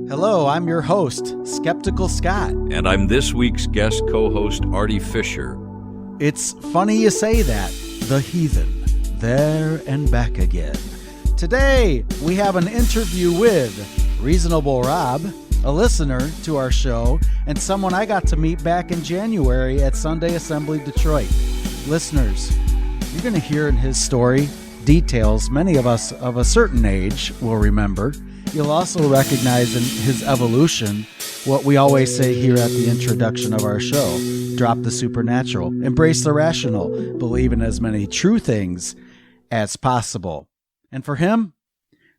Hello, I'm your host, Skeptical Scott. And I'm this week's guest co-host, Artie Fisher. It's funny you say that. The Heathen, there and back again. Today, we have an interview with Reasonable Rob, a listener to our show, and someone I got to meet back in January at Sunday Assembly Detroit. Listeners, you're going to hear in his story details many of us of a certain age will remember. You'll also recognize in his evolution what we always say here at the introduction of our show. Drop the supernatural, embrace the rational, believe in as many true things as possible. And for him,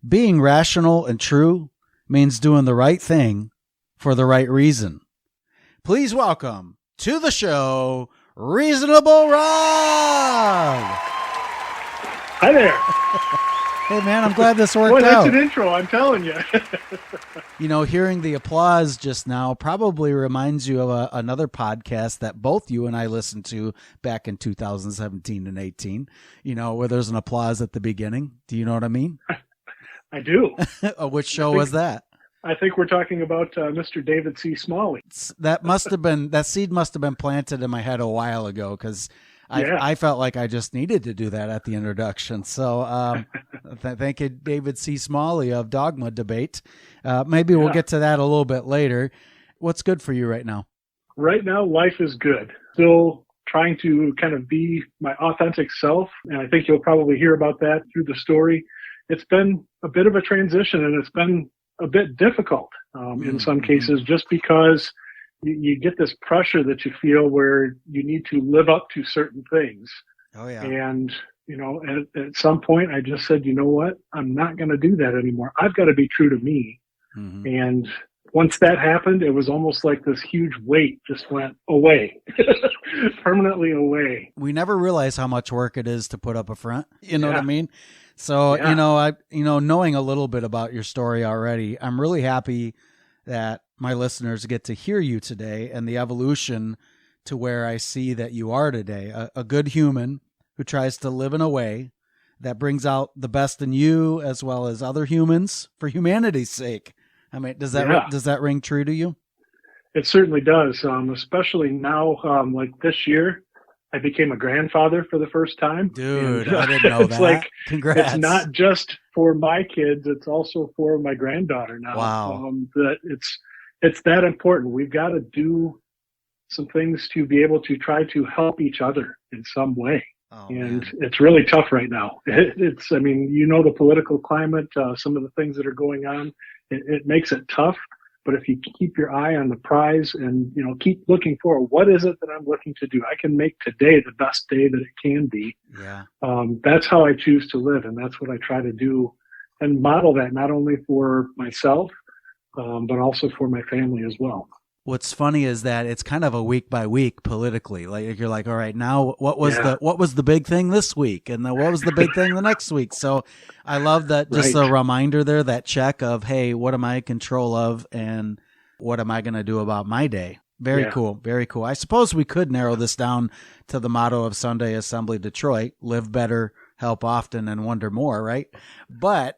being rational and true means doing the right thing for the right reason. Please welcome to the show, Reasonable Rob! Hi there. Hey, man, I'm glad this worked Boy, that's out. an intro, I'm telling you. You know, hearing the applause just now probably reminds you of another podcast that both you and I listened to back in 2017 and 18, you know, where there's an applause at the beginning. Do you know what I mean? I do. Which show was that? I think we're talking about Mr. David C. Smalley. That seed must have been planted in my head a while ago because I felt like I just needed to do that at the introduction. So thank you, David C. Smalley of Dogma Debate. Maybe we'll get to that a little bit later. What's good for you right now? Right now, life is good. Still trying to kind of be my authentic self, and I think you'll probably hear about that through the story. It's been a bit of a transition, and it's been a bit difficult in some cases, just because you get this pressure that you feel where you need to live up to certain things. Oh, yeah. And, you know, at some point I just said, you know what, I'm not going to do that anymore. I've got to be true to me. Mm-hmm. And once that happened, it was almost like this huge weight just went away, permanently away. We never realize how much work it is to put up a front. You know what I mean? So, knowing a little bit about your story already, I'm really happy that my listeners get to hear you today and the evolution to where I see that you are today, a good human who tries to live in a way that brings out the best in you as well as other humans for humanity's sake. I mean, does that ring true to you? It certainly does, especially now, like this year, I became a grandfather for the first time. Dude, I didn't know that. Like, congrats. It's not just for my kids, it's also for my granddaughter now. Wow. That it's that important. We've got to do some things to be able to try to help each other in some way. Oh, and man, it's really tough right now. I mean, you know, the political climate, some of the things that are going on, it makes it tough. But if you keep your eye on the prize and, you know, keep looking for what is it that I'm looking to do, I can make today the best day that it can be. Yeah. That's how I choose to live. And that's what I try to do and model that not only for myself, but also for my family as well. What's funny is that it's kind of a week by week politically. Like you're like, all right, now what was the big thing this week, and then what was the big thing the next week? So I love that, just a reminder there, that check of, hey, what am I in control of, and what am I going to do about my day? Very cool, very cool. I suppose we could narrow this down to the motto of Sunday Assembly Detroit: live better, help often, and wonder more. Right? But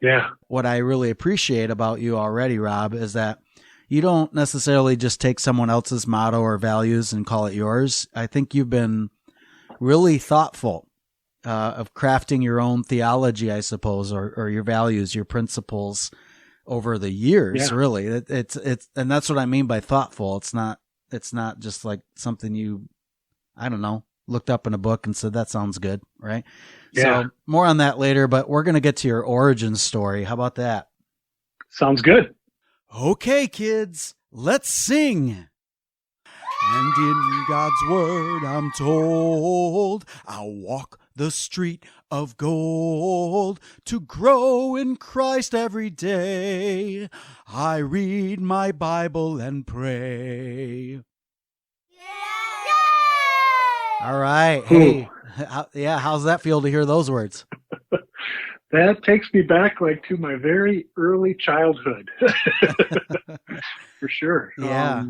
what I really appreciate about you already, Rob, is that you don't necessarily just take someone else's motto or values and call it yours. I think you've been really thoughtful of crafting your own theology, I suppose, or your values, your principles over the years. Really, it's and that's what I mean by thoughtful. It's not just like something you, I don't know, looked up in a book and said that sounds good, right? Yeah. So more on that later, but we're gonna get to your origin story. How about that? Sounds good. Okay, kids, let's sing. And in God's word, I'm told, I'll walk the street of gold to grow in Christ every day. I read my Bible and pray. Yay! All right. Hey, how's that feel to hear those words? That takes me back like to my very early childhood, for sure. Yeah.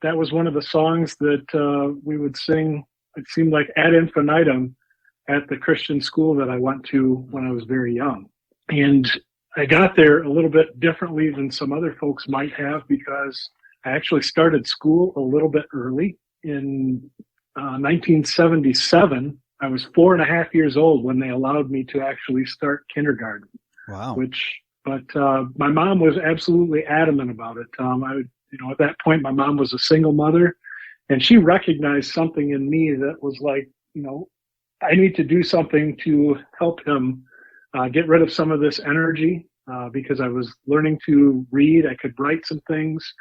That was one of the songs that we would sing, it seemed like ad infinitum, at the Christian school that I went to when I was very young. And I got there a little bit differently than some other folks might have, because I actually started school a little bit early. In 1977, I was 4.5 years old when they allowed me to actually start kindergarten. Wow. But my mom was absolutely adamant about it. At that point, my mom was a single mother, and she recognized something in me that was like, I need to do something to help him get rid of some of this energy, because I was learning to read. I could write some things,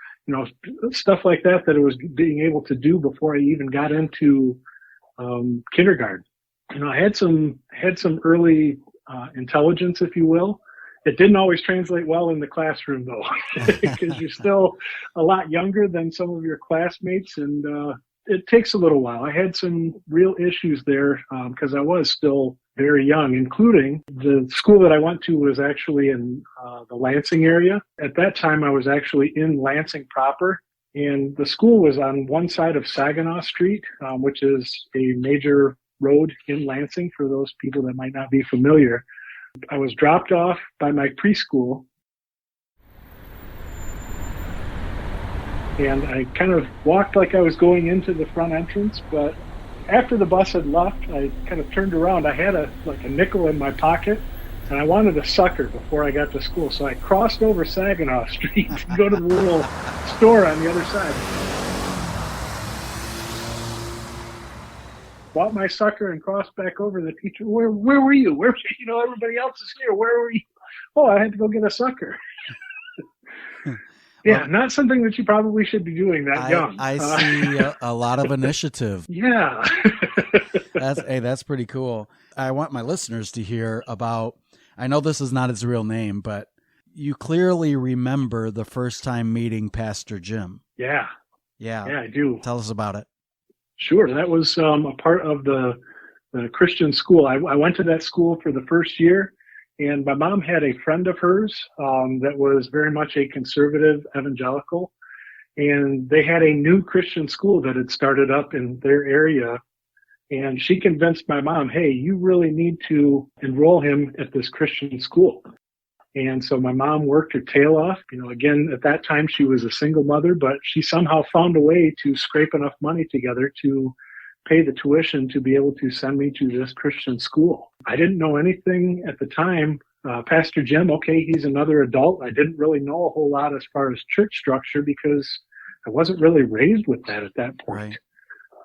stuff like that I was being able to do before I even got into kindergarten. I had some early intelligence, if you will. It didn't always translate well in the classroom, though, because you're still a lot younger than some of your classmates, and it takes a little while. I had some real issues there because I was still very young, including the school that I went to was actually in the Lansing area. At that time, I was actually in Lansing proper, and the school was on one side of Saginaw Street, which is a major road in Lansing for those people that might not be familiar. I was dropped off by my preschool, and I kind of walked like I was going into the front entrance, but after the bus had left, I kind of turned around. I had a nickel in my pocket, and I wanted a sucker before I got to school, so I crossed over Saginaw Street to go to the little store on the other side. Bought my sucker and crossed back over. The teacher, where were you? Everybody else is here. Where were you? Oh, I had to go get a sucker. Yeah, well, not something that you probably should be doing that young. I see a lot of initiative. Yeah. That's pretty cool. I want my listeners to hear about, I know this is not his real name, but you clearly remember the first time meeting Pastor Jim. Yeah. Yeah, I do. Tell us about it. Sure. That was a part of the Christian school. I went to that school for the first year, and my mom had a friend of hers that was very much a conservative evangelical, and they had a new Christian school that had started up in their area, and she convinced my mom, hey, you really need to enroll him at this Christian school. And so my mom worked her tail off. Again, at that time, she was a single mother, but she somehow found a way to scrape enough money together to pay the tuition to be able to send me to this Christian school. I didn't know anything at the time. Pastor Jim, okay, he's another adult. I didn't really know a whole lot as far as church structure because I wasn't really raised with that at that point.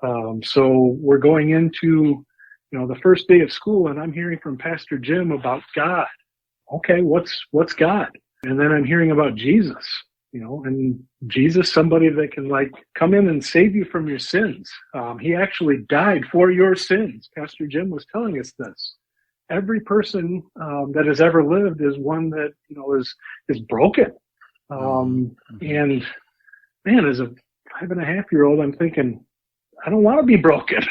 Right. So we're going into, the first day of school, and I'm hearing from Pastor Jim about God. Okay, what's God? And then I'm hearing about Jesus, and Jesus, somebody that can come in and save you from your sins. He actually died for your sins. Pastor Jim was telling us this. Every person that has ever lived is one that, is broken. And man, as a 5.5-year-old, I'm thinking, I don't want to be broken.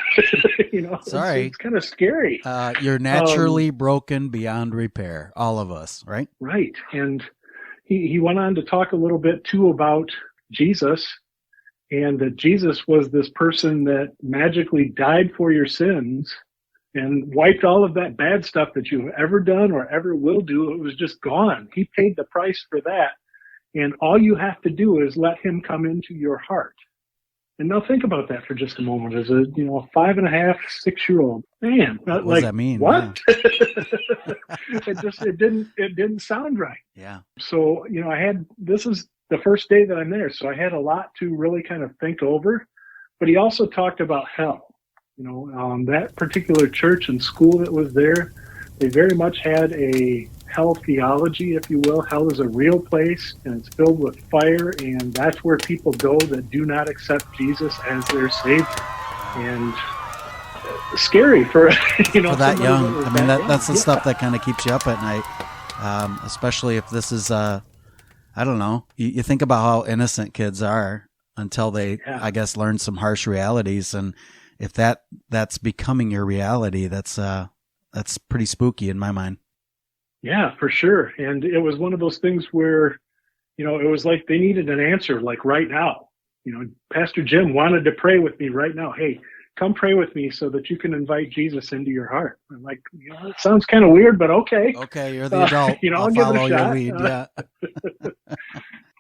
Sorry. It's kind of scary. You're naturally broken beyond repair. All of us, right? Right. And he went on to talk a little bit too about Jesus, and that Jesus was this person that magically died for your sins and wiped all of that bad stuff that you've ever done or ever will do. It was just gone. He paid the price for that. And all you have to do is let him come into your heart. And now think about that for just a moment. As a 5.5, 6-year-old man, what does that mean? What? It didn't sound right. Yeah. So this is the first day that I'm there, so I had a lot to really kind of think over. But he also talked about hell. That particular church and school that was there, they very much had a hell theology, if you will. Hell is a real place, and it's filled with fire, and that's where people go that do not accept Jesus as their Savior. And scary for for that young. That's the stuff that kind of keeps you up at night, especially if this is I don't know. You think about how innocent kids are until they, I guess, learn some harsh realities, and if that's becoming your reality, that's pretty spooky in my mind. Yeah, for sure. And it was one of those things where, it was like they needed an answer, right now. Pastor Jim wanted to pray with me right now. Hey, come pray with me so that you can invite Jesus into your heart. I'm like, it sounds kind of weird, but okay. Okay, you're the adult. I'll give it a shot. Your lead. Yeah.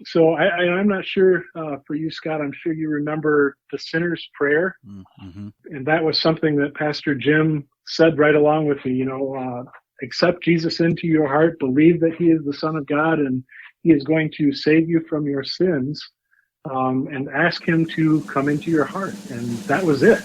So I'm not sure for you, Scott, I'm sure you remember the sinner's prayer. Mm-hmm. And that was something that Pastor Jim said right along with me, accept Jesus into your heart, believe that he is the Son of God and he is going to save you from your sins, and ask him to come into your heart. And that was it.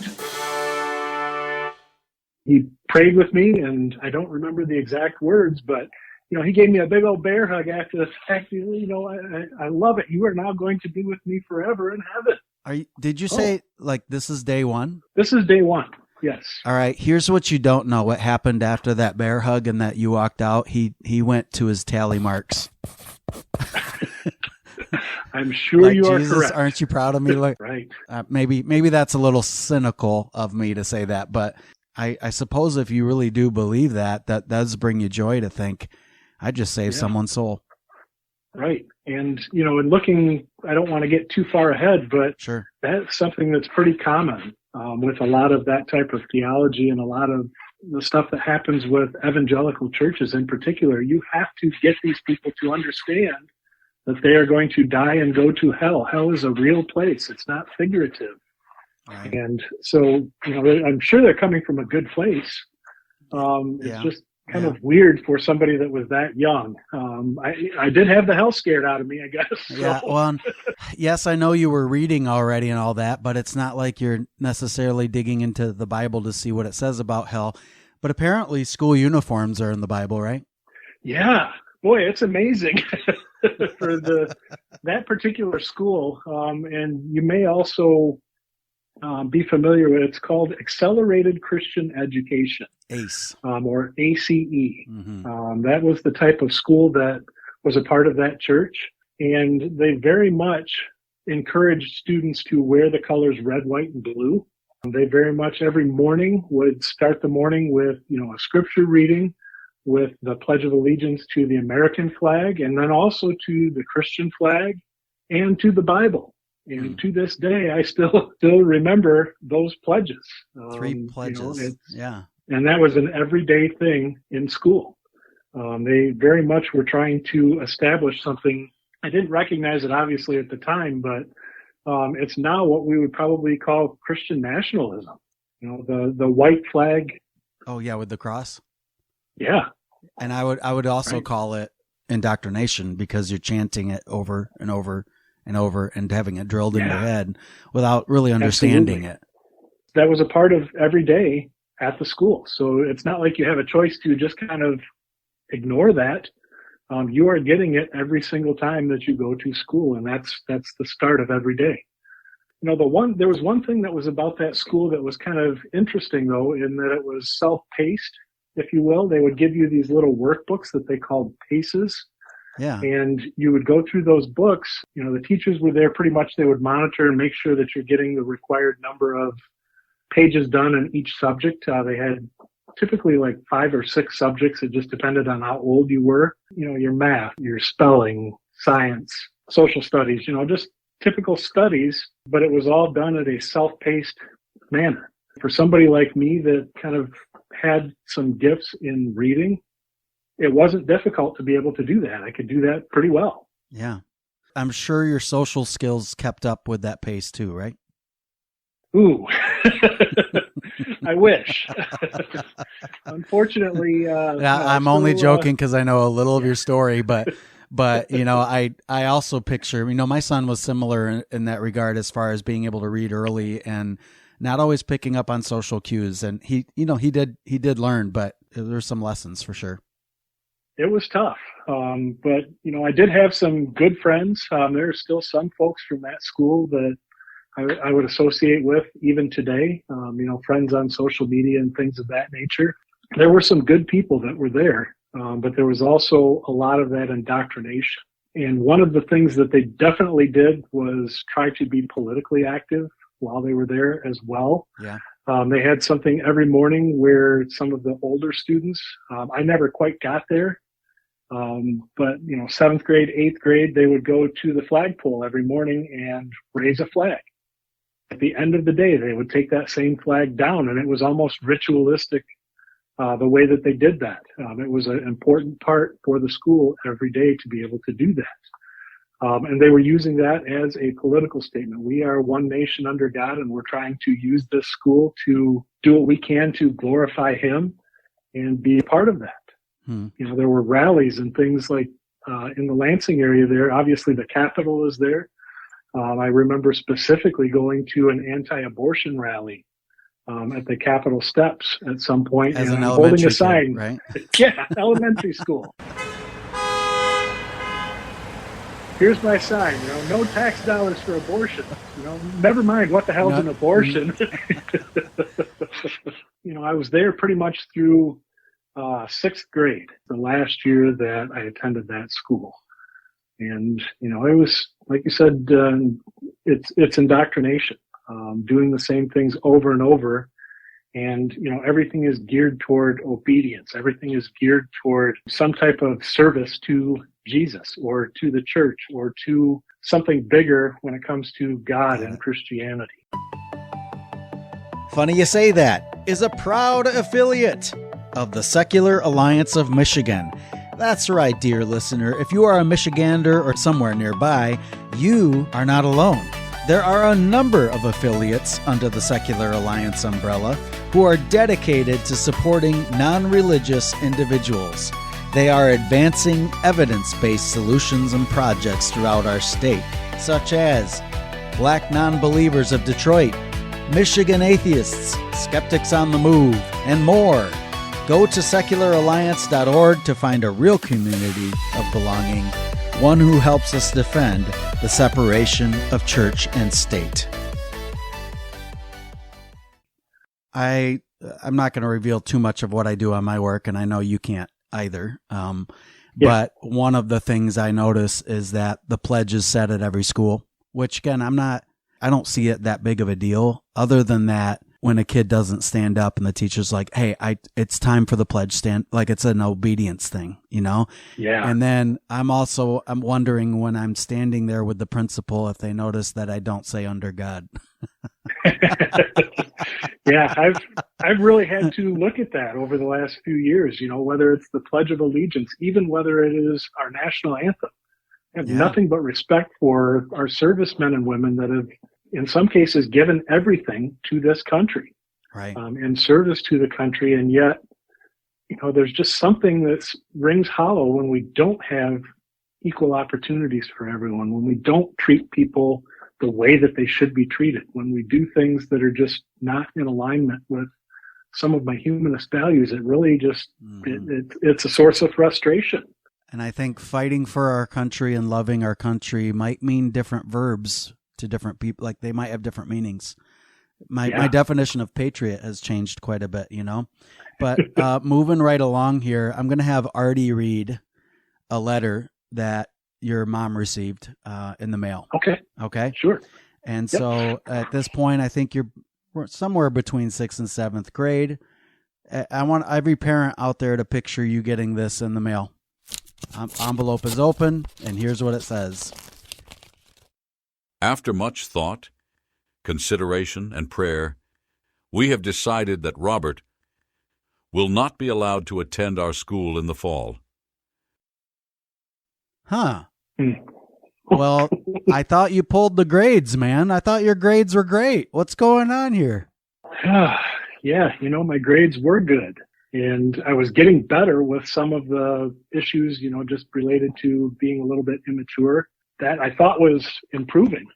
He prayed with me, and I don't remember the exact words, but he gave me a big old bear hug after the fact. I love it. You are now going to be with me forever in heaven. Did you say this is day one? This is day one. Yes. All right. Here's what you don't know. What happened after that bear hug and that you walked out? He went to his tally marks. I'm sure you are Jesus, correct. Aren't you proud of me? Right. Maybe that's a little cynical of me to say that, but I suppose if you really do believe that does bring you joy to think, I just saved someone's soul. Right. And, in looking, I don't want to get too far ahead, but sure, that's something that's pretty common with a lot of that type of theology and a lot of the stuff that happens with evangelical churches in particular. You have to get these people to understand that they are going to die and go to hell. Hell is a real place. It's not figurative. Right. And so, I'm sure they're coming from a good place. It's just kind of weird for somebody that was that young. I did have the hell scared out of me, I guess. So. Yeah, well, yes, I know you were reading already and all that, but it's not like you're necessarily digging into the Bible to see what it says about hell. But apparently school uniforms are in the Bible, right? Yeah. Boy, it's amazing for that particular school. And you may also be familiar with it. It's called Accelerated Christian Education. ACE. Or ACE. Mm-hmm. That was the type of school that was a part of that church. And they very much encouraged students to wear the colors red, white, and blue. They very much every morning would start the morning with, a scripture reading, with the Pledge of Allegiance to the American flag, and then also to the Christian flag and to the Bible. And to this day, I still remember those pledges. 3 pledges. And that was an everyday thing in school. They very much were trying to establish something. I didn't recognize it obviously at the time, but it's now what we would probably call Christian nationalism. The white flag. Oh yeah, with the cross. Yeah. And I would also call it indoctrination, because you're chanting it over and over and over and having it drilled in your head without really understanding it. That was a part of every day at the school. So it's not like you have a choice to just kind of ignore that. You are getting it every single time that you go to school, and that's the start of every day. There was one thing that was about that school that was kind of interesting, though, in that it was self-paced, if you will. They would give you these little workbooks that they called PACEs. Yeah. And you would go through those books. The teachers were there pretty much. They would monitor and make sure that you're getting the required number of pages done in each subject. They had typically like 5 or 6 subjects. It just depended on how old you were. Your math, your spelling, science, social studies, just typical studies, but it was all done at a self-paced manner. For somebody like me that kind of had some gifts in reading, it wasn't difficult to be able to do that. I could do that pretty well. Yeah. I'm sure your social skills kept up with that pace too, right? Ooh, I wish. Unfortunately, I'm only joking because I know a little of your story, but I also picture, my son was similar in that regard as far as being able to read early and not always picking up on social cues. And he did learn, but there's some lessons for sure. It was tough. But I did have some good friends. There are still some folks from that school that I would associate with even today, friends on social media and things of that nature. There were some good people that were there, but there was also a lot of that indoctrination. And one of the things that they definitely did was try to be politically active while they were there as well. Yeah. They had something every morning where some of the older students, I never quite got there, but 7th grade, 8th grade, they would go to the flagpole every morning and raise a flag. at the end of the day, they would take that same flag down, and it was almost ritualistic the way that they did that. It was an important part for the school every day to be able to do that. And they were using that as a political statement. We are one nation under God, and we're trying to use this school to do what we can to glorify Him and be a part of that. There were rallies and things like in the Lansing area there. Obviously, the Capitol is there. I remember specifically going to an anti-abortion rally at the Capitol steps at some point, as and an holding a elementary sign. kid, right? Yeah, elementary school. Here's my sign, no tax dollars for abortion. Never mind what the hell's an abortion. I was there pretty much through sixth grade, the last year that I attended that school. And, it was, like you said, it's indoctrination, doing the same things over and over. And, everything is geared toward obedience. Everything is geared toward some type of service to Jesus or to the church or to something bigger when it comes to God and Christianity. Funny you say that, is a proud affiliate of the Secular Alliance of Michigan. That's right, dear listener. If you are a Michigander or somewhere nearby, you are not alone. There are a number of affiliates under the Secular Alliance umbrella who are dedicated to supporting non-religious individuals. They are advancing evidence-based solutions and projects throughout our state, such as Black Non-Believers of Detroit, Michigan Atheists, Skeptics on the Move, and more. Go to secularalliance.org to find a real community of belonging, one who helps us defend the separation of church and state. I'm not going to reveal too much of what I do on my work, and I know you can't either. But one of the things I notice is that the pledge is said at every school, which again, I don't see it that big of a deal, other than that when a kid doesn't stand up and the teacher's like, hey, it's time for the pledge, stand, like it's an obedience thing, Yeah. And then I'm wondering when I'm standing there with the principal, if they notice that I don't say under God. Yeah, I've really had to look at that over the last few years, whether it's the Pledge of Allegiance, even whether it is our national anthem. I have nothing but respect for our servicemen and women that have, in some cases, given everything to this country, right? In service to the country. And yet, there's just something that rings hollow when we don't have equal opportunities for everyone, when we don't treat people the way that they should be treated, when we do things that are just not in alignment with some of my humanist values. It really just, it's a source of frustration. And I think fighting for our country and loving our country might mean different verbs to different people. Like they might have different meanings. My definition of patriot has changed quite a bit, But moving right along here, I'm going to have Artie read a letter that your mom received in the mail. Okay. Sure. And so at this point, I think we're somewhere between 6th and 7th grade. I want every parent out there to picture you getting this in the mail. Envelope is open, and here's what it says. After much thought, consideration, and prayer, we have decided that Robert will not be allowed to attend our school in the fall. Huh. Well, I thought you pulled the grades, man. I thought your grades were great. What's going on here? Yeah, my grades were good. And I was getting better with some of the issues, just related to being a little bit immature, that I thought was improving.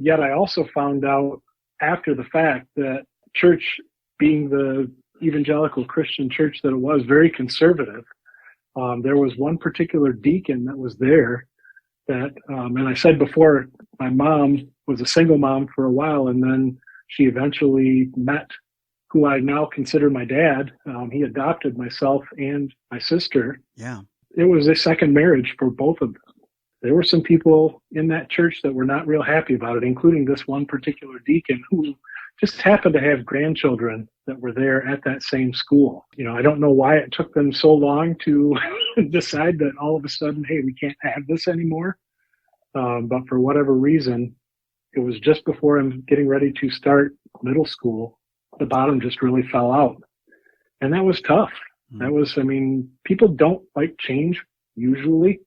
Yet I also found out after the fact that church, being the evangelical Christian church that it was, very conservative, there was one particular deacon that was there that, and I said before, my mom was a single mom for a while, and then she eventually met who I now consider my dad. He adopted myself and my sister. Yeah. It was a second marriage for both of them. There were some people in that church that were not real happy about it, including this one particular deacon who just happened to have grandchildren that were there at that same school. I don't know why it took them so long to decide that all of a sudden, hey, we can't have this anymore. But for whatever reason, it was just before I'm getting ready to start middle school. The bottom just really fell out. And that was tough. That was, people don't like change usually,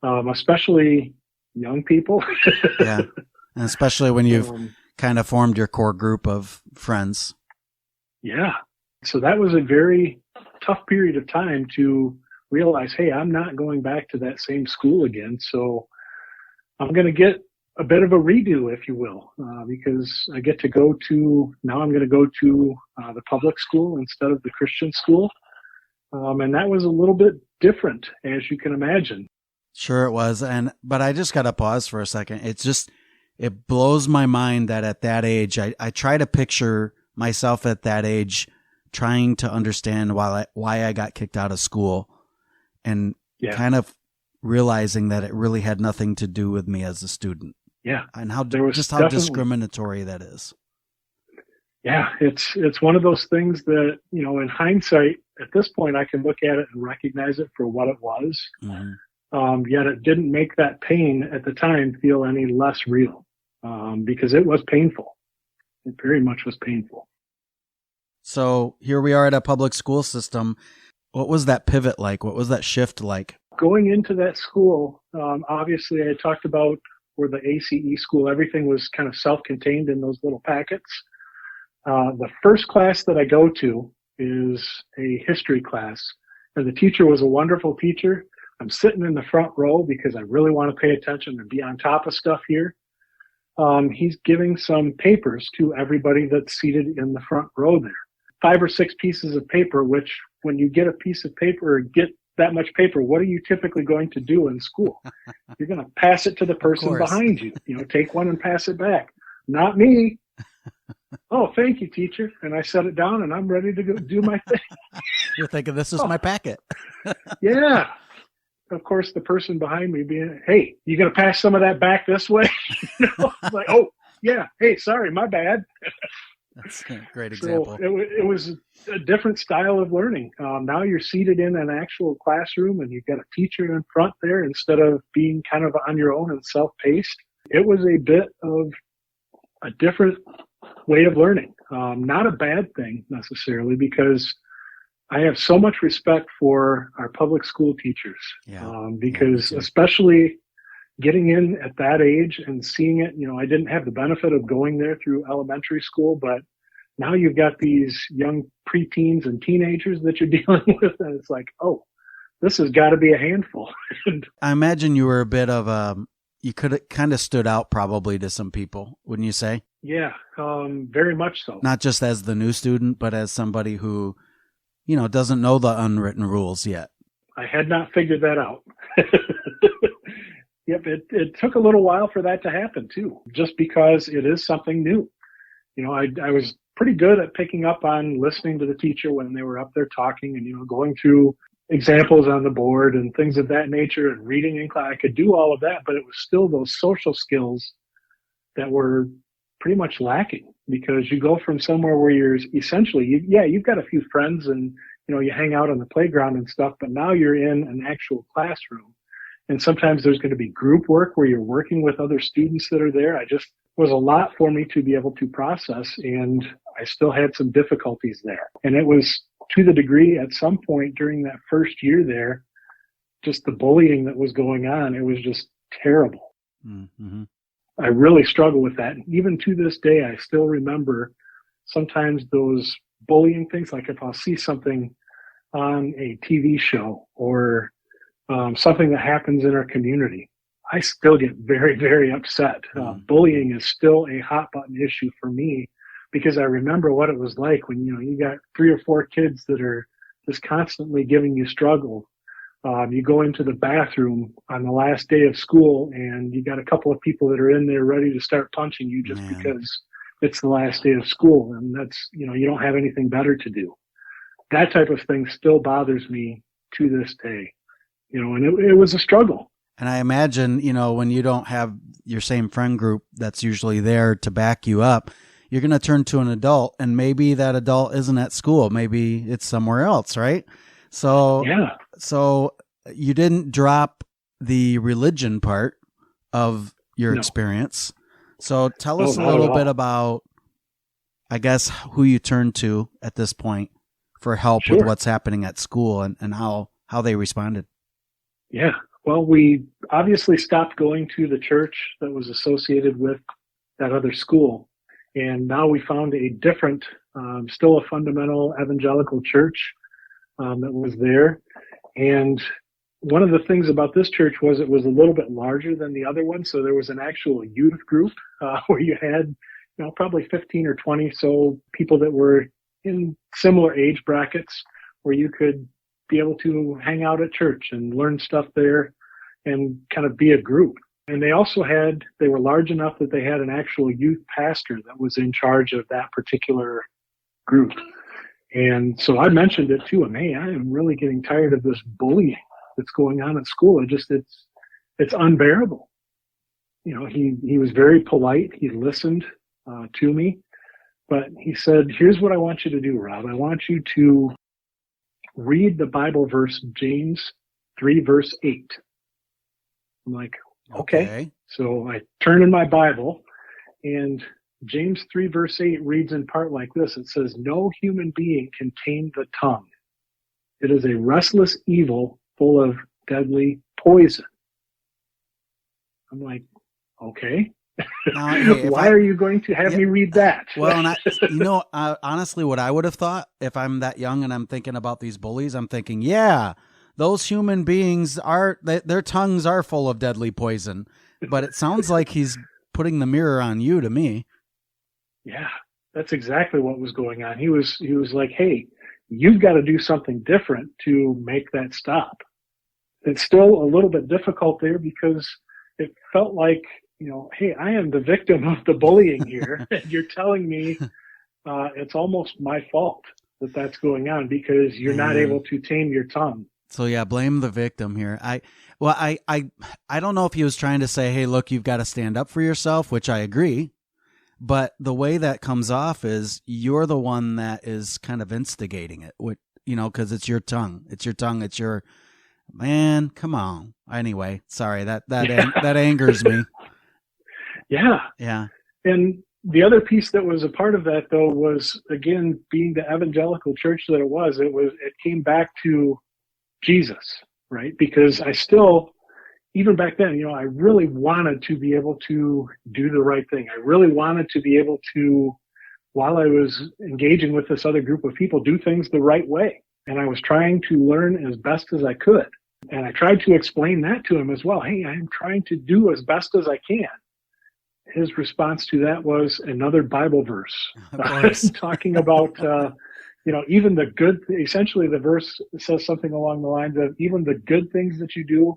especially young people. Yeah. And especially when you've kind of formed your core group of friends. Yeah. So that was a very tough period of time to realize, hey, I'm not going back to that same school again. So I'm going to get a bit of a redo, if you will, because I get to now I'm going to go to the public school instead of the Christian school. And that was a little bit different, as you can imagine. Sure it was. But I just got to pause for a second. It blows my mind that at that age, I try to picture myself at that age trying to understand why I got kicked out of school and kind of realizing that it really had nothing to do with me as a student. Yeah. And how discriminatory that is. Yeah. It's one of those things that, in hindsight, at this point, I can look at it and recognize it for what it was. Mm-hmm. Yet it didn't make that pain at the time feel any less real, because it was painful. It very much was painful. So here we are at a public school system. What was that pivot like? What was that shift like? Going into that school, obviously I talked about where the ACE school, everything was kind of self-contained in those little packets. The first class that I go to is a history class, and the teacher was a wonderful teacher. I'm sitting in the front row because I really want to pay attention and be on top of stuff here. He's giving some papers to everybody that's seated in the front row there. 5 or 6 pieces of paper, which when you get a piece of paper or get that much paper, what are you typically going to do in school? You're going to pass it to the person behind you. Take one and pass it back. Not me. Oh, thank you, teacher. And I set it down and I'm ready to go do my thing. You're thinking, this is my packet. Yeah. Of course, the person behind me being, hey, you going to pass some of that back this way? Like, oh, yeah. Hey, sorry, my bad. That's a great example. So it was a different style of learning. Now you're seated in an actual classroom and you've got a teacher in front there instead of being kind of on your own and self-paced. It was a bit of a different way of learning. Not a bad thing necessarily, because I have so much respect for our public school teachers, because especially getting in at that age and seeing it, I didn't have the benefit of going there through elementary school, but now you've got these young preteens and teenagers that you're dealing with, and it's like, oh, this has got to be a handful. I imagine you were a bit of you could have kind of stood out probably to some people, wouldn't you say? Yeah, very much so. Not just as the new student, but as somebody who, doesn't know the unwritten rules yet. I had not figured that out. Yep, it took a little while for that to happen too, just because it is something new. I was pretty good at picking up on listening to the teacher when they were up there talking and, going through examples on the board and things of that nature and reading in class. I could do all of that, but it was still those social skills that were pretty much lacking, because you go from somewhere where you're essentially, you've got a few friends and, you hang out on the playground and stuff, but now you're in an actual classroom. And sometimes there's going to be group work where you're working with other students that are there. Was a lot for me to be able to process, and I still had some difficulties there. And it was to the degree at some point during that first year there, just the bullying that was going on, it was just terrible. Mm-hmm. I really struggle with that. And even to this day, I still remember sometimes those bullying things, like if I'll see something on a TV show or something that happens in our community, I still get very, very upset. Bullying is still a hot button issue for me, because I remember what it was like when, you got 3 or 4 kids that are just constantly giving you struggle. You go into the bathroom on the last day of school and you got a couple of people that are in there ready to start punching you just because it's the last day of school. And that's, you don't have anything better to do. That type of thing still bothers me to this day. And it was a struggle. And I imagine, when you don't have your same friend group that's usually there to back you up, you're going to turn to an adult, and maybe that adult isn't at school. Maybe it's somewhere else, right? So you didn't drop the religion part of your experience. So tell us a little bit about, I guess, who you turn to at this point for help with what's happening at school and how they responded. Yeah. Well, we obviously stopped going to the church that was associated with that other school. And now we found a different, still a fundamental evangelical church that was there. And one of the things about this church was it was a little bit larger than the other one. So there was an actual youth group where you had, probably 15 or 20 so people that were in similar age brackets where you could be able to hang out at church and learn stuff there and kind of be a group. And they were large enough that they had an actual youth pastor that was in charge of that particular group. And so I mentioned it to him, hey, I am really getting tired of this bullying that's going on at school. It's unbearable. He was very polite. He listened to me, but he said, here's what I want you to do, Rob. I want you to read the Bible verse, James 3, verse 8. I'm like, okay. So I turn in my Bible, and James 3, verse 8 reads in part like this. It says, no human being can tame the tongue. It is a restless evil full of deadly poison. I'm like, okay. Why are you going to have me read that? Well, and honestly, what I would have thought if I'm that young and I'm thinking about these bullies, I'm thinking, yeah, those human beings their tongues are full of deadly poison. But it sounds like he's putting the mirror on you to me. Yeah, that's exactly what was going on. He was like, hey, you've got to do something different to make that stop. It's still a little bit difficult there because it felt like, hey, I am the victim of the bullying here. And you're telling me it's almost my fault that that's going on because you're not able to tame your tongue. So yeah, blame the victim here. I don't know if he was trying to say, hey, look, you've got to stand up for yourself, which I agree. But the way that comes off is you're the one that is kind of instigating it, because it's your tongue. It's your tongue. It's your, man, come on. Anyway, sorry, that angers me. Yeah. Yeah. And the other piece that was a part of that, though, was, again, being the evangelical church that it came back to Jesus, right? Because I still, even back then, I really wanted to be able to do the right thing. I really wanted to be able to, while I was engaging with this other group of people, do things the right way. And I was trying to learn as best as I could. And I tried to explain that to him as well. Hey, I'm trying to do as best as I can. His response to that was another Bible verse talking about, even the good, essentially the verse says something along the lines of even the good things that you do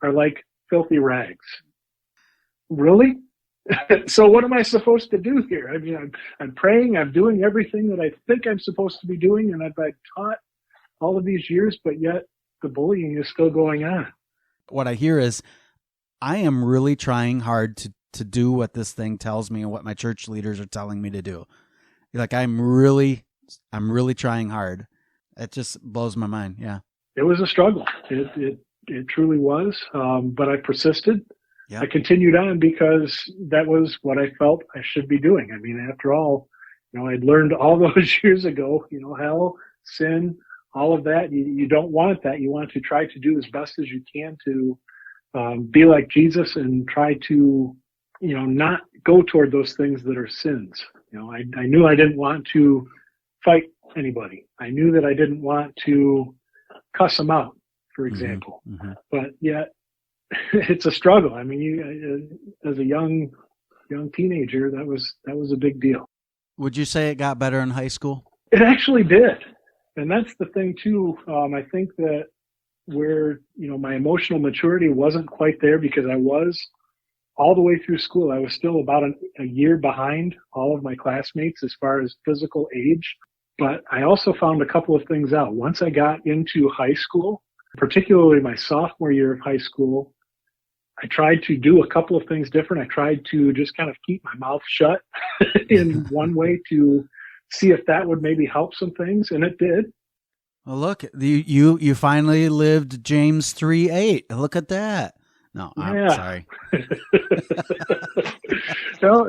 are like filthy rags. Really? So what am I supposed to do here? I mean, I'm praying, I'm doing everything that I think I'm supposed to be doing, and I've been taught all of these years, but yet the bullying is still going on. What I hear is I am really trying hard to do what this thing tells me and what my church leaders are telling me to do. Like I'm really trying hard. It just blows my mind. Yeah. It was a struggle. It truly was. But I persisted. Yeah. I continued on because that was what I felt I should be doing. I mean, after all, I'd learned all those years ago, hell, sin, all of that. You don't want that. You want to try to do as best as you can to be like Jesus and try to, not go toward those things that are sins. I knew I didn't want to fight anybody. I knew that I didn't want to cuss them out, for example. Mm-hmm. But yet it's a struggle. I mean, as a young teenager, that was a big deal. Would you say it got better in high school? It actually did. And that's the thing too. I think that where, my emotional maturity wasn't quite there because I was all the way through school. I was still about a year behind all of my classmates as far as physical age. But I also found a couple of things out. Once I got into high school, particularly my sophomore year of high school, I tried to do a couple of things different. I tried to just kind of keep my mouth shut in one way to see if that would maybe help some things, and it did. Well, look, you finally lived James 3:8. Look at that. No, I'm sorry. Well,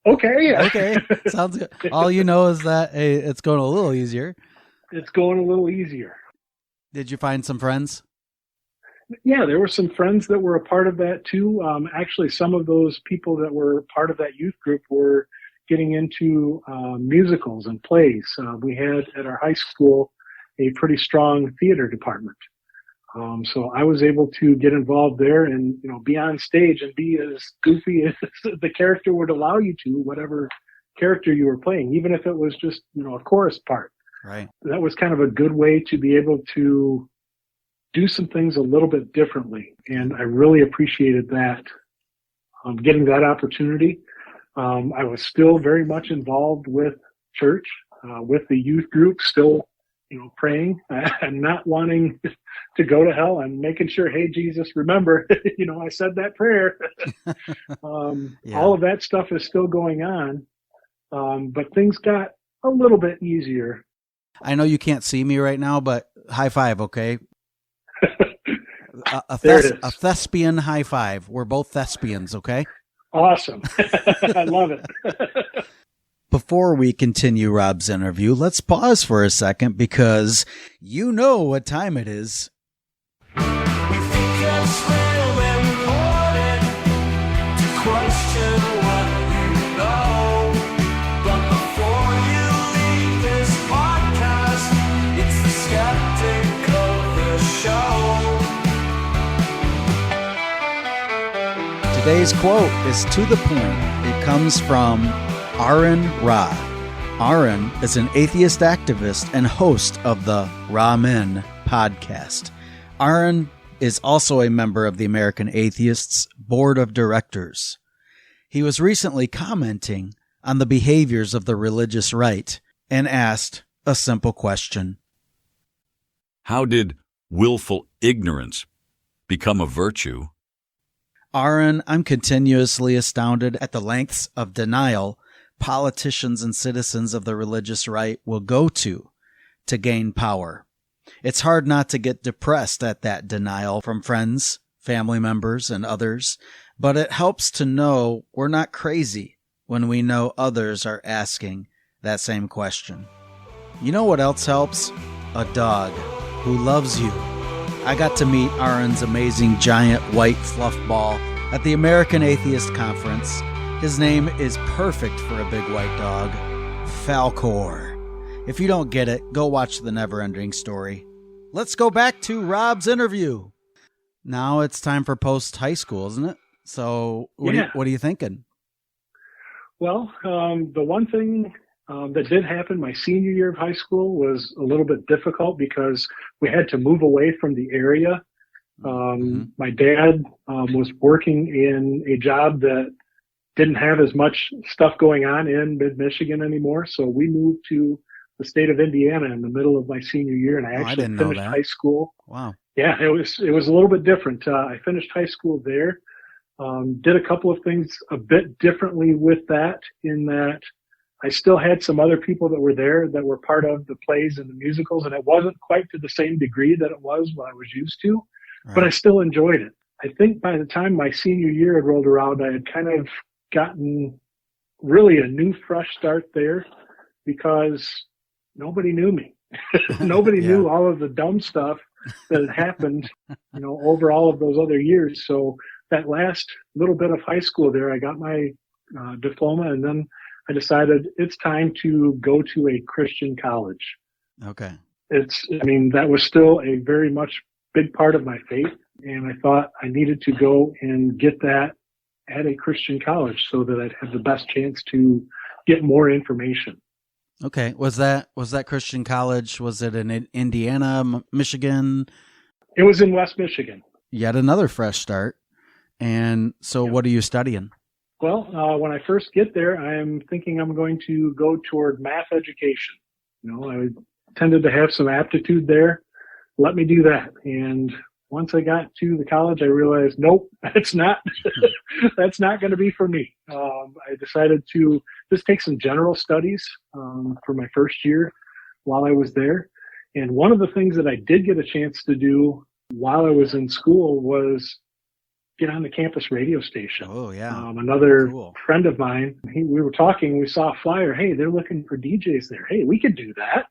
okay. Okay, sounds good. All you know is that it's going a little easier. It's going a little easier. Did you find some friends? Yeah, there were some friends that were a part of that too. Actually, some of those people that were part of that youth group were getting into musicals and plays. We had at our high school a pretty strong theater department. So I was able to get involved there and, be on stage and be as goofy as the character would allow you to, whatever character you were playing, even if it was just, a chorus part. Right. That was kind of a good way to be able to do some things a little bit differently. And I really appreciated that, getting that opportunity. I was still very much involved with church, with the youth group, still, praying and not wanting to go to hell and making sure, hey, Jesus, remember, I said that prayer. All of that stuff is still going on. But things got a little bit easier. I know you can't see me right now, but high five, okay? A thespian high five. We're both thespians, okay? Awesome. I love it. Before we continue Rob's interview, let's pause for a second because you know what time it is. We think it's real important to question what you know. But before you leave this podcast, it's the skeptic of the show. Today's quote is to the point. It comes from Aaron Ra. Aaron is an atheist activist and host of the Ramen podcast. Aaron is also a member of the American Atheists Board of Directors. He was recently commenting on the behaviors of the religious right and asked a simple question. How did willful ignorance become a virtue? Aaron, I'm continuously astounded at the lengths of denial politicians and citizens of the religious right will go to gain power. It's hard not to get depressed at that denial from friends, family members, and others, but it helps to know we're not crazy when we know others are asking that same question. You know what else helps? A dog who loves you. I got to meet Aaron's amazing giant white fluff ball at the American Atheist Conference. His name is perfect for a big white dog, Falcor. If you don't get it, go watch The Never-Ending Story. Let's go back to Rob's interview. Now it's time for post-high school, isn't it? So what are you thinking? Well, the one thing that did happen my senior year of high school was a little bit difficult because we had to move away from the area. My dad was working in a job that didn't have as much stuff going on in mid-Michigan anymore. So we moved to the state of Indiana in the middle of my senior year, and I actually finished high school. Wow. Yeah, it was a little bit different. I finished high school there, did a couple of things a bit differently with that, in that I still had some other people that were there that were part of the plays and the musicals, and it wasn't quite to the same degree that it was what I was used to, but I still enjoyed it. I think by the time my senior year had rolled around, I had kind of gotten really a new fresh start there because nobody knew me. Nobody knew all of the dumb stuff that had happened, over all of those other years. So that last little bit of high school there, I got my diploma, and then I decided it's time to go to a Christian college. Okay. That was still a very much big part of my faith. And I thought I needed to go and get that at a Christian college so that I'd have the best chance to get more information. Okay. Was that Christian college? Was it in Indiana, Michigan? It was in West Michigan. Yet another fresh start. And so what are you studying? Well, when I first get there, I'm thinking I'm going to go toward math education. I tended to have some aptitude there. Let me do that. And once I got to the college, I realized, nope, that's not going to be for me. I decided to just take some general studies for my first year while I was there. And one of the things that I did get a chance to do while I was in school was get on the campus radio station. Oh, yeah. Another Cool. friend of mine, we were talking, we saw a flyer. Hey, they're looking for DJs there. Hey, we could do that.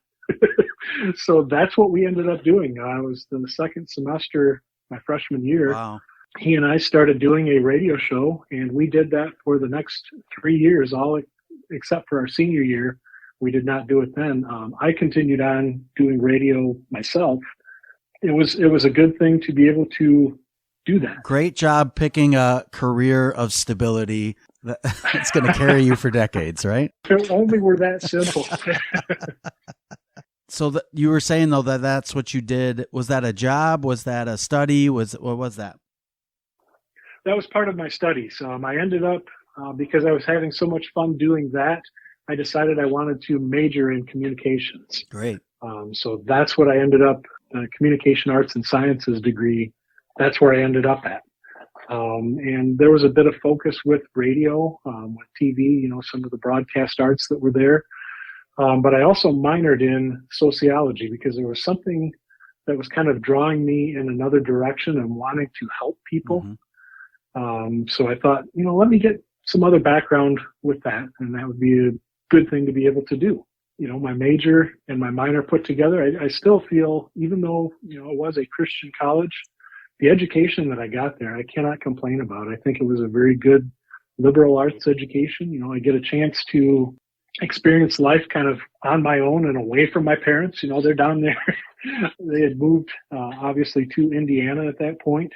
So that's what we ended up doing. I was the second semester, my freshman year. Wow. He and I started doing a radio show, and we did that for the next 3 years, all except for our senior year. We did not do it then. I continued on doing radio myself. It was a good thing to be able to do that. Great job picking a career of stability that's going to carry you for decades, right? If only were that simple. So you were saying, though, that that's what you did. Was that a job? Was that a study? What was that? That was part of my studies. I ended up, because I was having so much fun doing that, I decided I wanted to major in communications. Great. So that's what I ended up, communication arts and sciences degree. That's where I ended up at. And there was a bit of focus with radio, with TV, some of the broadcast arts that were there. But I also minored in sociology because there was something that was kind of drawing me in another direction and wanting to help people. Mm-hmm. So I thought, let me get some other background with that, and that would be a good thing to be able to do. My major and my minor put together, I still feel, even though, it was a Christian college, the education that I got there, I cannot complain about. I think it was a very good liberal arts education. I get a chance to experience life kind of on my own and away from my parents. They're down there. They had moved, obviously, to Indiana at that point.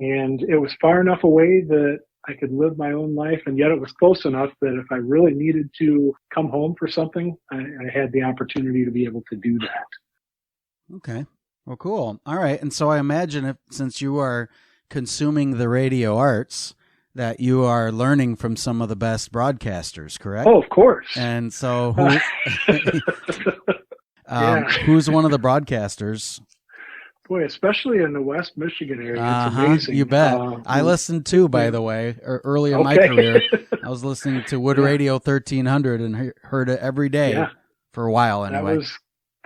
And it was far enough away that I could live my own life, and yet it was close enough that if I really needed to come home for something, I had the opportunity to be able to do that. Okay. Well, cool. All right. And so I imagine since you are consuming the radio arts, that you are learning from some of the best broadcasters, correct? Oh, of course. And so Yeah. who's one of the broadcasters? Boy, especially in the West Michigan area, it's amazing. You bet. I listened too, by the way, early in my career. I was listening to Wood Radio 1300 and heard it every day for a while anyway.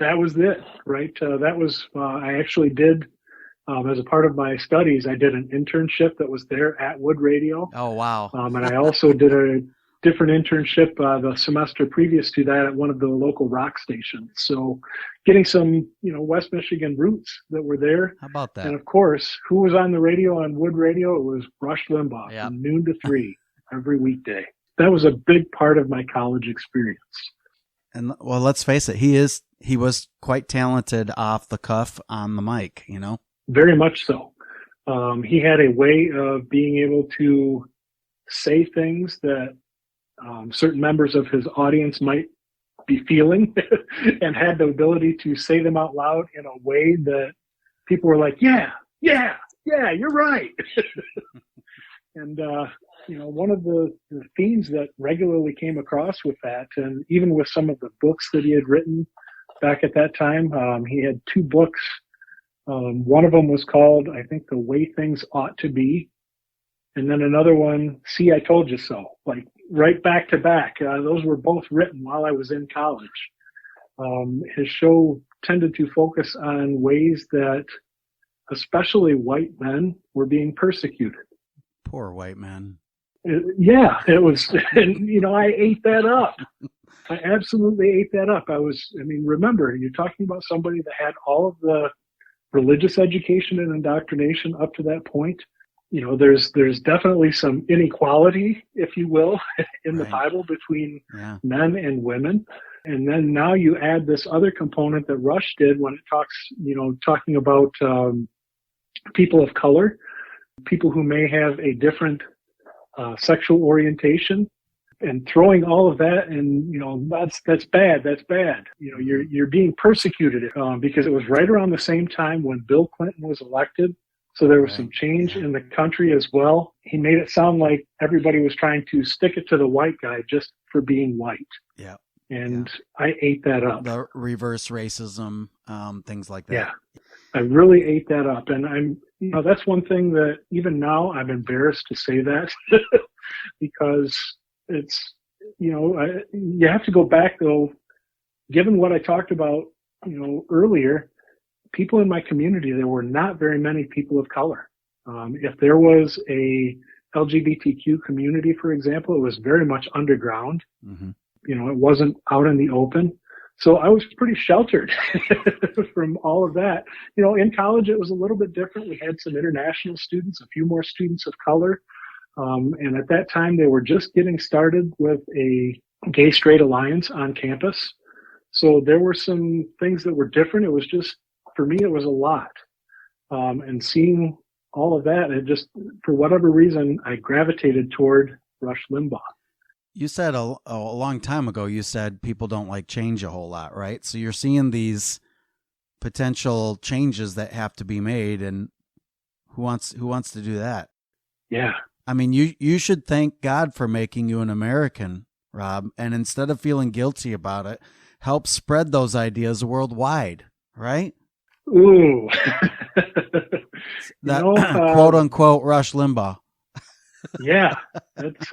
That was it, right? I actually did, as a part of my studies, I did an internship that was there at Wood Radio. Oh, wow. And I also did a different internship the semester previous to that at one of the local rock stations. So getting some, West Michigan roots that were there. How about that? And of course, who was on the radio on Wood Radio? It was Rush Limbaugh from noon to 3 every weekday. That was a big part of my college experience. And well, let's face it, he was quite talented off the cuff on the mic, Very much so. He had a way of being able to say things that certain members of his audience might be feeling and had the ability to say them out loud in a way that people were like, yeah, you're right. And, one of the themes that regularly came across with that, and even with some of the books that he had written back at that time, he had 2 books. One of them was called, I think, The Way Things Ought to Be. And then another one, See, I Told You So, like right back to back. Those were both written while I was in college. His show tended to focus on ways that especially white men were being persecuted. Poor white men. It was, and, I ate that up. I absolutely ate that up. Remember, you're talking about somebody that had all of the religious education and indoctrination up to that point. There's definitely some inequality, if you will, in the Bible between men and women. And then now you add this other component that Rush did when it talks, talking about people of color, people who may have a different sexual orientation, and throwing all of that, and that's bad. That's bad. You're being persecuted because it was right around the same time when Bill Clinton was elected. So there was some change in the country as well. He made it sound like everybody was trying to stick it to the white guy just for being white. Yeah. And I ate that up. The reverse racism, things like that. Yeah. I really ate that up. And that's one thing that even now I'm embarrassed to say that because it's, you have to go back though, given what I talked about, earlier, people in my community, there were not very many people of color. If there was a LGBTQ community, for example, it was very much underground. Mm-hmm. It wasn't out in the open. So I was pretty sheltered from all of that. In college, it was a little bit different. We had some international students, a few more students of color. And at that time, they were just getting started with a gay-straight alliance on campus. So there were some things that were different. It was just, for me, it was a lot. And seeing all of that, it just, for whatever reason, I gravitated toward Rush Limbaugh. You said a long time ago, you said people don't like change a whole lot, right? So you're seeing these potential changes that have to be made, and who wants to do that? Yeah. I mean, you should thank God for making you an American, Rob, and instead of feeling guilty about it, help spread those ideas worldwide, right? Ooh. That quote unquote Rush Limbaugh. Yeah. That's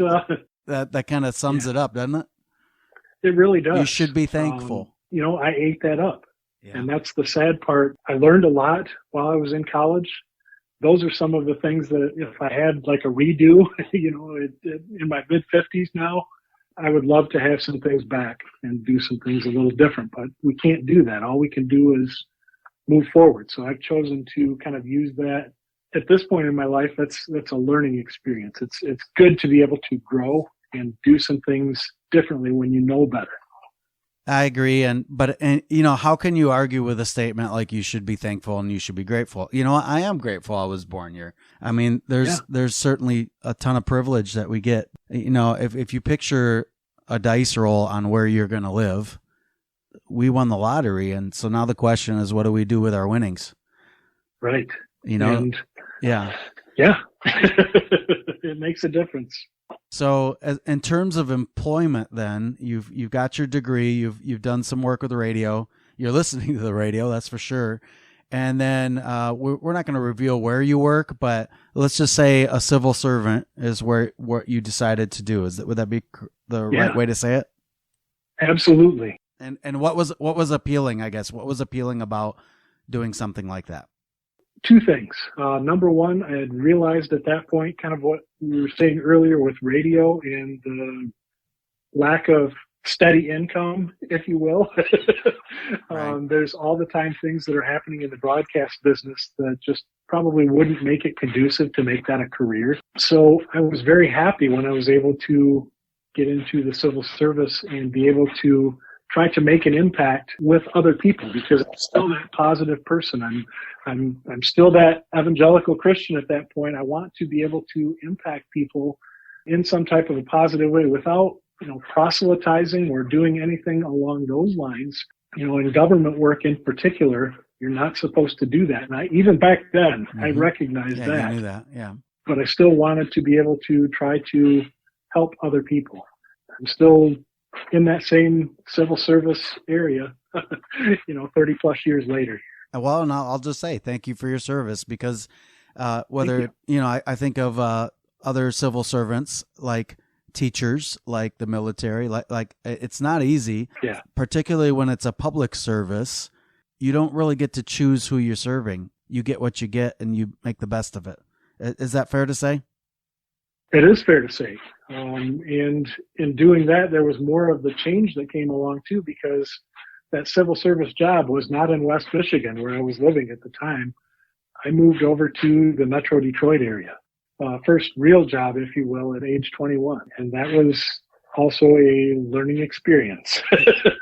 that kind of sums it up, doesn't it? It really does. You should be thankful. I ate that up. Yeah. And that's the sad part. I learned a lot while I was in college. Those are some of the things that if I had like a redo, in my mid-50s now, I would love to have some things back and do some things a little different. But we can't do that. All we can do is move forward. So I've chosen to kind of use that. At this point in my life, that's a learning experience. It's good to be able to grow and do some things differently when you know better. I agree. But how can you argue with a statement like you should be thankful and you should be grateful? I am grateful I was born here. I mean, there's certainly a ton of privilege that we get. If you picture a dice roll on where you're going to live, we won the lottery. And so now the question is, what do we do with our winnings? Right. And, yeah. Yeah. It makes a difference. So in terms of employment, then you've got your degree, you've done some work with the radio, you're listening to the radio, that's for sure. And then we're not going to reveal where you work, but let's just say a civil servant is what you decided to do. Would that be the right way to say it? Absolutely. And what was appealing, I guess? What was appealing about doing something like that? Two things. Number one, I had realized at that point, kind of what we were saying earlier with radio and the lack of steady income, if you will. Right. There's all the time things that are happening in the broadcast business that just probably wouldn't make it conducive to make that a career. So I was very happy when I was able to get into the civil service and be able to try to make an impact with other people, because I'm still that positive person. I'm still that evangelical Christian at that point. I want to be able to impact people in some type of a positive way without, proselytizing or doing anything along those lines. In government work in particular, you're not supposed to do that. And even back then, I recognized that. You knew that, yeah. But I still wanted to be able to try to help other people. I'm still in that same civil service area, 30 plus years later. Well, and I'll just say thank you for your service, because I think of other civil servants like teachers, like the military, like it's not easy, particularly when it's a public service. You don't really get to choose who you're serving. You get what you get and you make the best of it. Is that fair to say? It is fair to say. And in doing that, there was more of the change that came along too, because that civil service job was not in West Michigan where I was living at the time. I moved over to the Metro Detroit area. First real job, if you will, at age 21. And that was also a learning experience.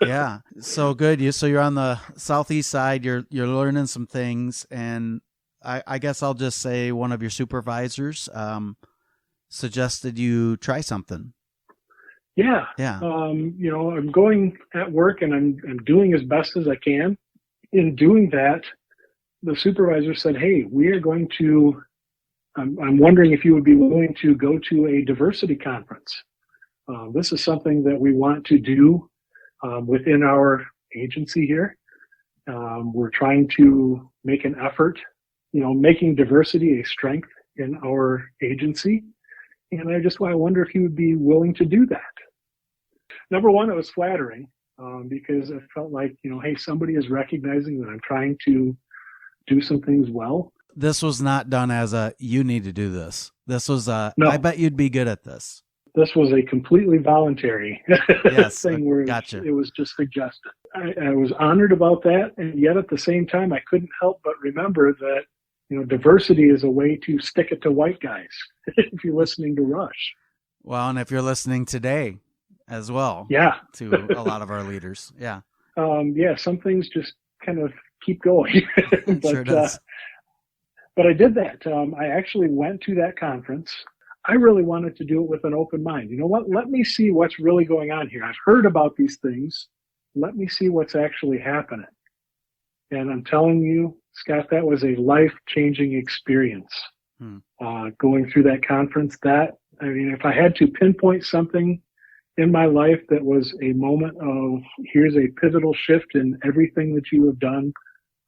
Yeah. So good. So you're on the southeast side, you're learning some things. And I guess I'll just say one of your supervisors suggested you try something. Yeah. Yeah. I'm going at work and I'm doing as best as I can. In doing that, the supervisor said, "Hey, we are going to, I'm wondering if you would be willing to go to a diversity conference. This is something that we want to do within our agency here. We're trying to make an effort, making diversity a strength in our agency. And I wonder if you would be willing to do that." Number one, it was flattering because I felt like, hey, somebody is recognizing that I'm trying to do some things well. This was not done as a, you need to do this. This was a, No. I bet you'd be good at this. This was a completely voluntary thing where gotcha. it was just suggested. I was honored about that, and yet at the same time, I couldn't help but remember that, you know, diversity is a way to stick it to white guys if you're listening to Rush. Well, and if you're listening today as well, Yeah. to a lot of our leaders. Yeah. Some things just kind of keep going. But, Sure does. But I did that. I actually went to that conference. I really wanted to do it with an open mind. You know what? Let me see what's really going on here. I've heard about these things. Let me see what's actually happening. And I'm telling you, Scott, that was a life-changing experience. Going through that conference, if I had to pinpoint something in my life that was a moment of, here's a pivotal shift in everything that you have done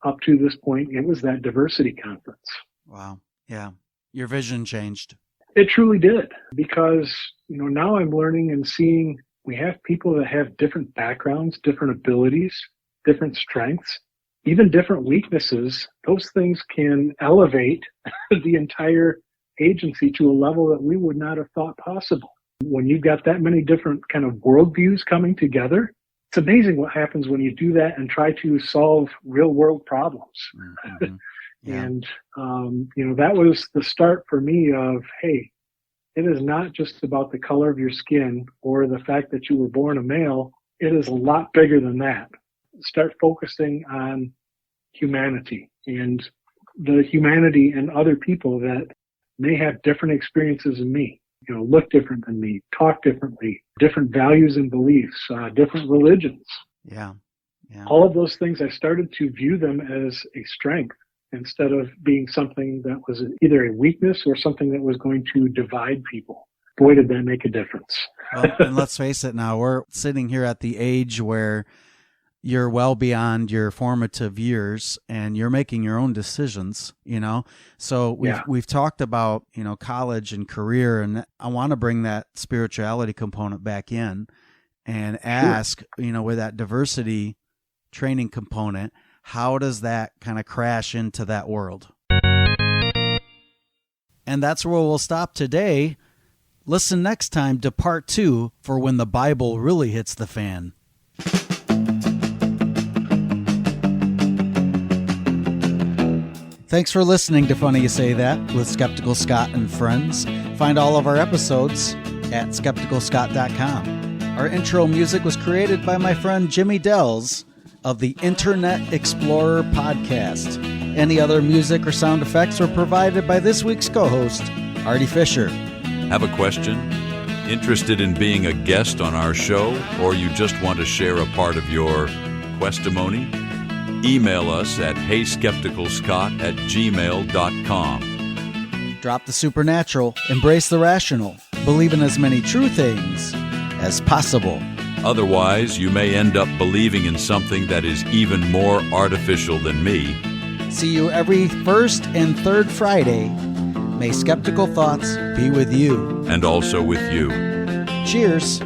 up to this point, it was that diversity conference. Wow. Yeah. Your vision changed. It truly did, because, you know, now I'm learning and seeing we have people that have different backgrounds, different abilities, different strengths, even different weaknesses. Those things can elevate the entire agency to a level that we would not have thought possible. When you've got that many different kind of worldviews coming together, it's amazing what happens when you do that and try to solve real world problems. Mm-hmm. Yeah. And, that was the start for me of, hey, it is not just about the color of your skin or the fact that you were born a male. It is a lot bigger than that. Start focusing on humanity and the humanity in other people that may have different experiences than me, you know, look different than me, talk differently, different values and beliefs, different religions. Yeah. All of those things, I started to view them as a strength instead of being something that was either a weakness or something that was going to divide people. Boy, did that make a difference. Well, and let's face it now, we're sitting here at the age where you're well beyond your formative years and you're making your own decisions, you know? So we've talked about, you know, college and career, and I want to bring that spirituality component back in and ask, you know, with that diversity training component, how does that kind of crash into that world? And that's where we'll stop today. Listen next time to part 2 for when the Bible really hits the fan. Thanks for listening to Funny You Say That with Skeptical Scott and friends. Find all of our episodes at skepticalscott.com. Our intro music was created by my friend Jimmy Dells of the Internet Explorer podcast. Any other music or sound effects were provided by this week's co-host, Artie Fisher. Have a question? Interested in being a guest on our show? Or you just want to share a part of your Questimony? Email us at heyskepticalscott@gmail.com. Drop the supernatural, embrace the rational, believe in as many true things as possible. Otherwise, you may end up believing in something that is even more artificial than me. See you every first and third Friday. May skeptical thoughts be with you. And also with you. Cheers.